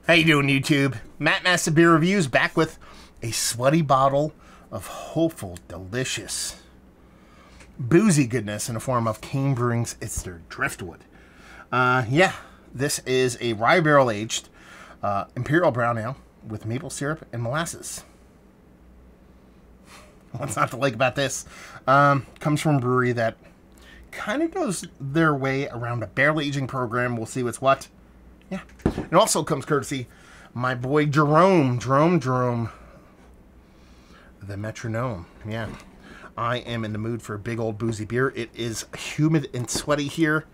How you doing, YouTube? Matt Massive Beer Reviews back with a sweaty bottle of hopeful, delicious, boozy goodness in the form of Kane Brewing's. It's their Driftwood. Yeah, this is a rye barrel aged Imperial brown ale with maple syrup and molasses. What's not to like about this? Comes from a brewery that kind of goes their way around a barrel aging program. We'll see what's what. Yeah. It also comes courtesy my boy Jerome, the metronome. Yeah. I am in the mood for a big old boozy beer. It is humid and sweaty here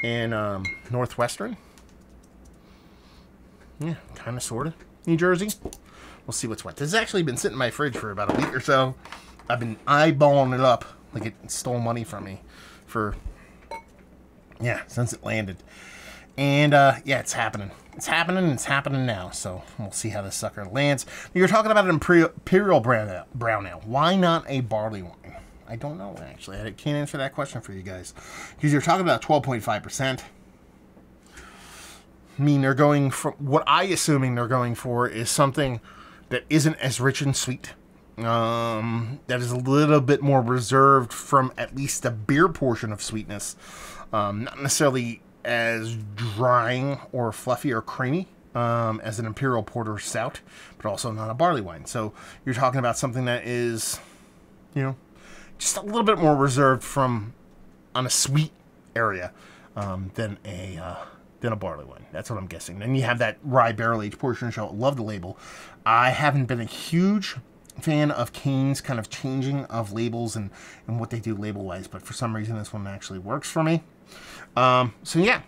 in Northwestern. Yeah, kind of, sort of. New Jersey. We'll see what's what. This has actually been sitting in my fridge for about a week or so. I've been eyeballing it up like it stole money from me for, yeah, since it landed. And, yeah, it's happening. It's happening now. So we'll see how this sucker lands. You're talking about an Imperial brown ale. Why not a barley wine? I don't know, actually. I can't answer that question for you guys. Because you're talking about 12.5%. I mean, they're going for, what I assuming they're going for is something that isn't as rich and sweet. That is a little bit more reserved from at least the beer portion of sweetness. Not necessarily as drying or fluffy or creamy as an Imperial Porter Stout, but also not a barley wine. So you're talking about something that is, you know, just a little bit more reserved from on a sweet area than a barley wine. That's what I'm guessing. Then you have that rye barrel aged portion show. Love the label. I haven't been a huge fan of Kane's kind of changing of labels and what they do label wise, but for some reason this one actually works for me. So yeah,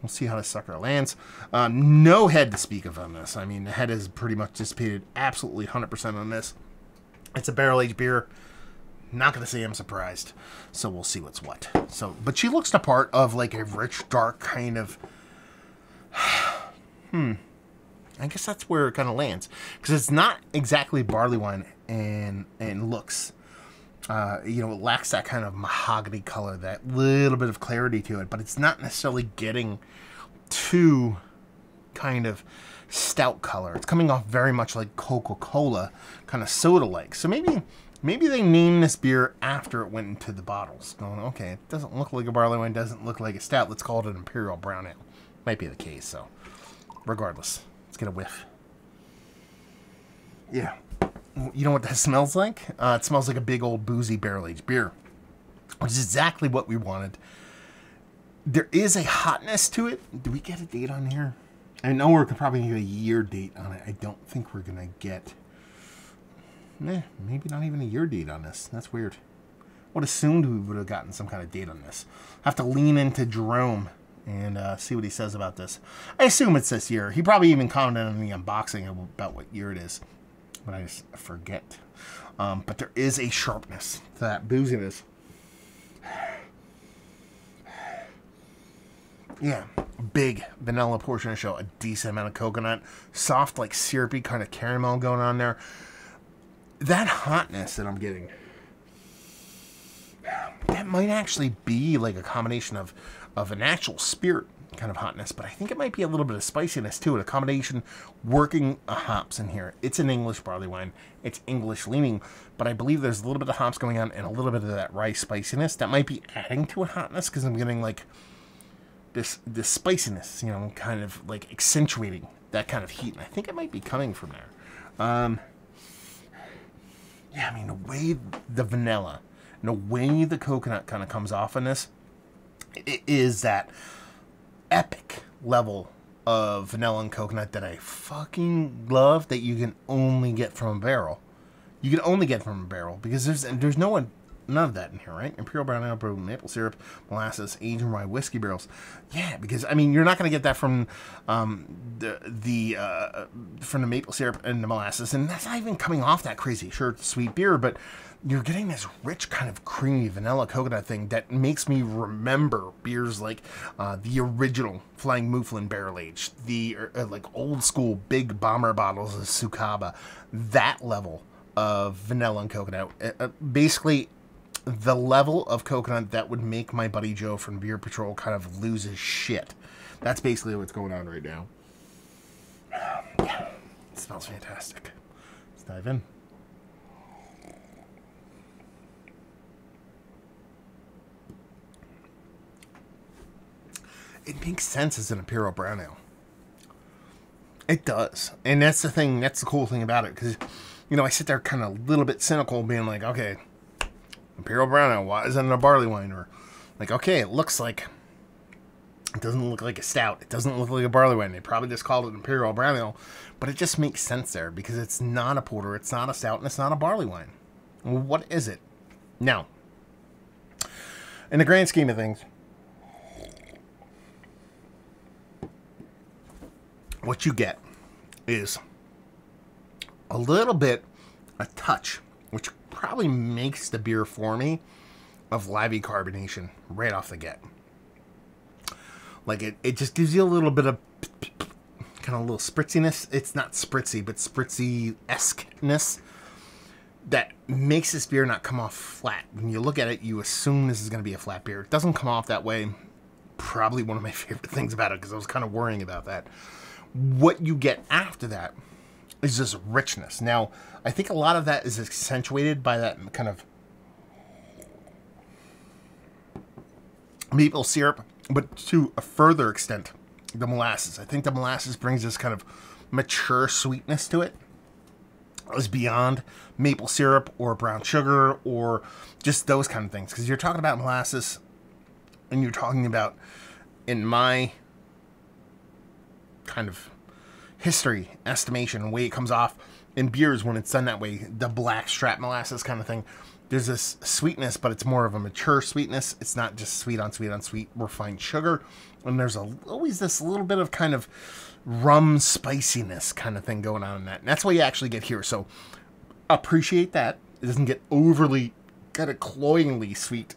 we'll see how this sucker lands. No head to speak of on this. I mean, the head is pretty much dissipated absolutely 100% on this. It's a barrel aged beer. Not going to say I'm surprised. So we'll see what's what. So, but she looks the part of like a rich, dark kind of, I guess that's where it kind of lands. Because it's not exactly barley wine and looks. You know, it lacks that kind of mahogany color, that little bit of clarity to it, but it's not necessarily getting too kind of stout color. It's coming off very much like Coca-Cola, kind of soda-like. So maybe they named this beer after it went into the bottles. Going, okay, it doesn't look like a barley wine, doesn't look like a stout. Let's call it an Imperial brown ale. Might be the case, so regardless, let's get a whiff. Yeah. You know what that smells like? It smells like a big old boozy barrel-aged beer, which is exactly what we wanted. There is a hotness to it. Do we get a date on here? I know we're probably going to get a year date on it. I don't think we're going to get... maybe not even a year date on this. That's weird. I would have assumed we would have gotten some kind of date on this. Have to lean into Jerome and see what he says about this. I assume it's this year. He probably even commented on the unboxing about what year it is. But I just forget. But there is a sharpness to that booziness. Yeah, big vanilla portion of the show. A decent amount of coconut. Soft, like syrupy kind of caramel going on there. That hotness that I'm getting, that might actually be like a combination of an actual spirit kind of hotness, but I think it might be a little bit of spiciness too. A combination working hops in here. It's an English barley wine. It's English leaning, but I believe there's a little bit of hops going on and a little bit of that rye spiciness that might be adding to a hotness, because I'm getting like this spiciness, you know, kind of like accentuating that kind of heat, and I think it might be coming from there. Yeah, I mean, the way the vanilla and the way the coconut kind of comes off in this, it is that epic level of vanilla and coconut that I fucking love, that you can only get from a barrel. You can only get from a barrel because there's none of that in here, right? Imperial brown ale brewed maple syrup, molasses, aged in rye whiskey barrels. Yeah, because I mean, you're not going to get that from the maple syrup and the molasses, and that's not even coming off that crazy. Sure, it's sweet beer, but you're getting this rich kind of creamy vanilla coconut thing that makes me remember beers like the original Flying Mouflon barrel aged, the like old school big bomber bottles of Sukaba. That level of vanilla and coconut, basically the level of coconut that would make my buddy Joe from Beer Patrol kind of lose his shit. That's basically what's going on right now. Yeah, it smells fantastic. Let's dive in. It makes sense as an Imperial Brown Ale. It does. And that's the thing, that's the cool thing about it. Because, you know, I sit there kind of a little bit cynical being like, okay, Imperial Brown Ale, why isn't it a barley wine? Or like, okay, it looks like, it doesn't look like a stout. It doesn't look like a barley wine. They probably just called it Imperial Brown Ale. But it just makes sense there because it's not a porter, it's not a stout, and it's not a barley wine. Well, what is it? Now, in the grand scheme of things, what you get is a little bit, a touch, which probably makes the beer for me, of lively carbonation right off the get. Like it just gives you a little bit of kind of a little spritziness. It's not spritzy, but spritzy-esque-ness that makes this beer not come off flat. When you look at it, you assume this is going to be a flat beer. It doesn't come off that way. Probably one of my favorite things about it because I was kind of worrying about that. What you get after that is this richness. Now, I think a lot of that is accentuated by that kind of maple syrup, but to a further extent, the molasses. I think the molasses brings this kind of mature sweetness to it. It's beyond maple syrup or brown sugar or just those kind of things. Because you're talking about molasses and you're talking about, in my kind of history, estimation, way it comes off in beers when it's done that way, the black strap molasses kind of thing, there's this sweetness, but it's more of a mature sweetness. It's not just sweet on sweet on sweet refined sugar. And there's always this little bit of kind of rum spiciness kind of thing going on in that. And that's what you actually get here. So appreciate that. It doesn't get overly kind of cloyingly sweet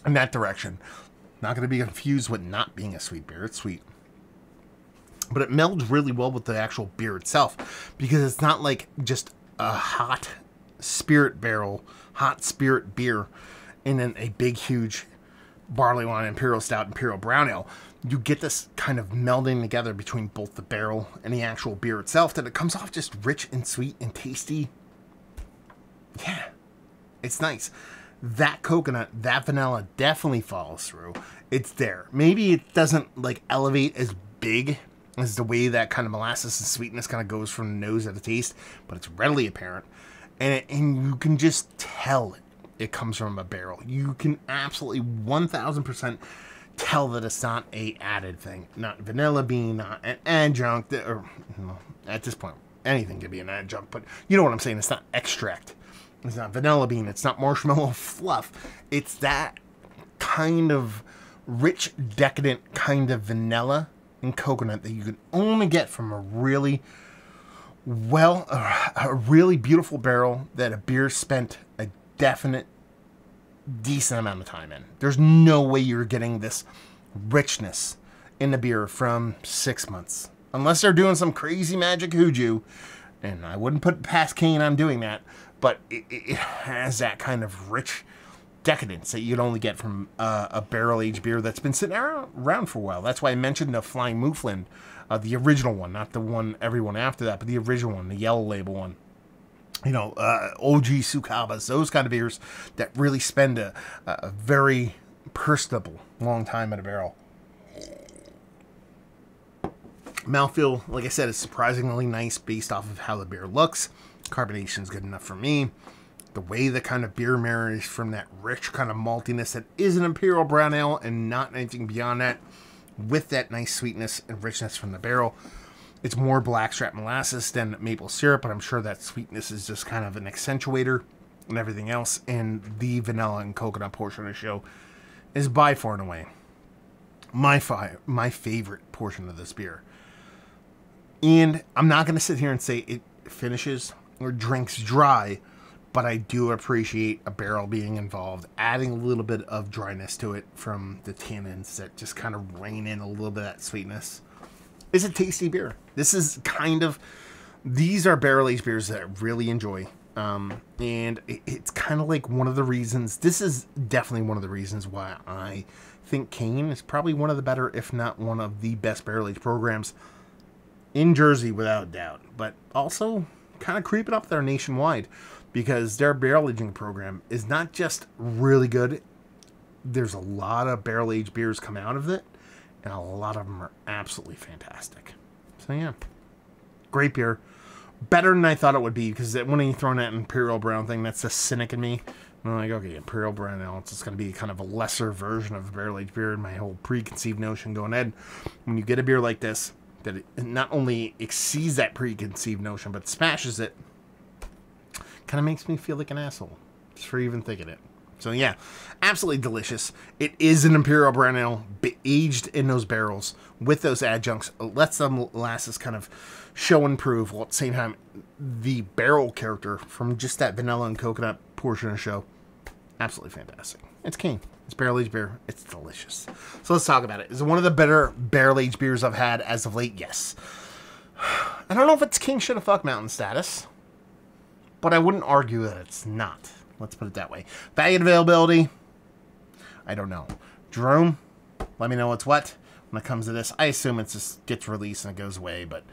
in that direction. Not going to be confused with not being a sweet beer. It's sweet. But it melds really well with the actual beer itself because it's not like just a hot spirit barrel, hot spirit beer and then a big, huge barley wine, Imperial Stout, Imperial Brown Ale. You get this kind of melding together between both the barrel and the actual beer itself that it comes off just rich and sweet and tasty. Yeah, it's nice. That coconut, that vanilla definitely follows through. It's there. Maybe it doesn't like elevate as big as the way that kind of molasses and sweetness kind of goes from the nose to the taste, but it's readily apparent. And you can just tell it comes from a barrel. You can absolutely 1000% tell that it's not a added thing. Not vanilla bean, not an adjunct, or at this point, anything could be an adjunct, but you know what I'm saying. It's not extract. It's not vanilla bean. It's not marshmallow fluff. It's that kind of rich, decadent kind of vanilla and coconut that you can only get from a really a really beautiful barrel that a beer spent a definite decent amount of time in. There's no way you're getting this richness in the beer from 6 months. Unless they're doing some crazy magic hoodoo, and I wouldn't put past Kane on doing that, but it has that kind of rich decadence that you'd only get from a barrel-aged beer that's been sitting around for a while. That's why I mentioned the Flying Mouflin, the original one, not the one everyone after that, but the original one, the yellow label one. You know, OG Sukabas, those kind of beers that really spend a very personable long time in a barrel. Mouthfeel, like I said, is surprisingly nice based off of how the beer looks. Carbonation is good enough for me. The way the kind of beer marries from that rich kind of maltiness that is an Imperial Brown Ale and not anything beyond that, with that nice sweetness and richness from the barrel. It's more blackstrap molasses than maple syrup, but I'm sure that sweetness is just kind of an accentuator and everything else. And the vanilla and coconut portion of the show is by far and away my favorite portion of this beer. And I'm not going to sit here and say it finishes or drinks dry, but I do appreciate a barrel being involved, adding a little bit of dryness to it from the tannins that just kind of rein in a little bit of that sweetness. It's a tasty beer. This is kind of, these are barrel-aged beers that I really enjoy. And it's kind of like one of the reasons, this is definitely one of the reasons why I think Kane is probably one of the better, if not one of the best barrel-aged programs in Jersey without doubt, but also kind of creeping up there nationwide because their barrel aging program is not just really good. There's a lot of barrel aged beers come out of it, and a lot of them are absolutely fantastic. So yeah, great beer. Better than I thought it would be, because when you throw in that Imperial Brown thing, that's the cynic in me. I'm like, okay, Imperial Brown Ale, it's just going to be kind of a lesser version of barrel aged beer, and my whole preconceived notion going ahead. When you get a beer like this, that it not only exceeds that preconceived notion, but smashes it, kind of makes me feel like an asshole just for even thinking it. So yeah, absolutely delicious. It is an Imperial Brown Ale, aged in those barrels with those adjuncts. It lets the molasses kind of show and prove, while at the same time, the barrel character from just that vanilla and coconut portion of the show, absolutely fantastic. It's Kane. It's barrel aged beer. It's delicious. So let's talk about it. Is it one of the better barrel aged beers I've had as of late? Yes. I don't know if it's King Shoulda Fuck Mountain status, but I wouldn't argue that it's not. Let's put it that way. Value and availability, I don't know. Jerome, let me know what's what when it comes to this. I assume it just gets released and it goes away, but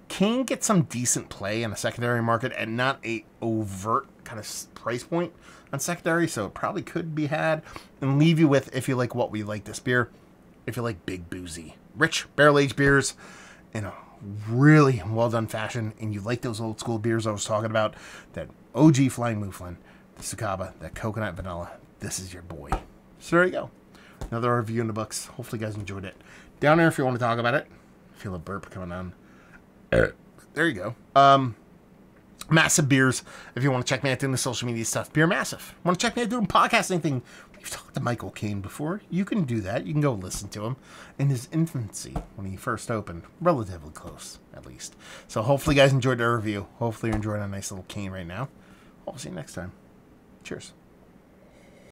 Kane gets some decent play in the secondary market and not a overt kind of price point on secondary, so it probably could be had. And leave you with, if you like what we like this beer, if you like big boozy, rich barrel-aged beers in a really well-done fashion, and you like those old school beers I was talking about, that OG Flying Mouflon, the Sukaba, that coconut vanilla, this is your boy. So there you go. Another review in the books. Hopefully you guys enjoyed it. Down there if you want to talk about it. I feel a burp coming on. There you go. Massive Beers. If you want to check me out doing the social media stuff, Beer Massive. Want to check me out doing podcasting thing? We've talked to Michael Kane before. You can do that. You can go listen to him in his infancy when he first opened. Relatively close, at least. So hopefully you guys enjoyed the review. Hopefully you're enjoying a nice little Kane right now. I'll see you next time. Cheers.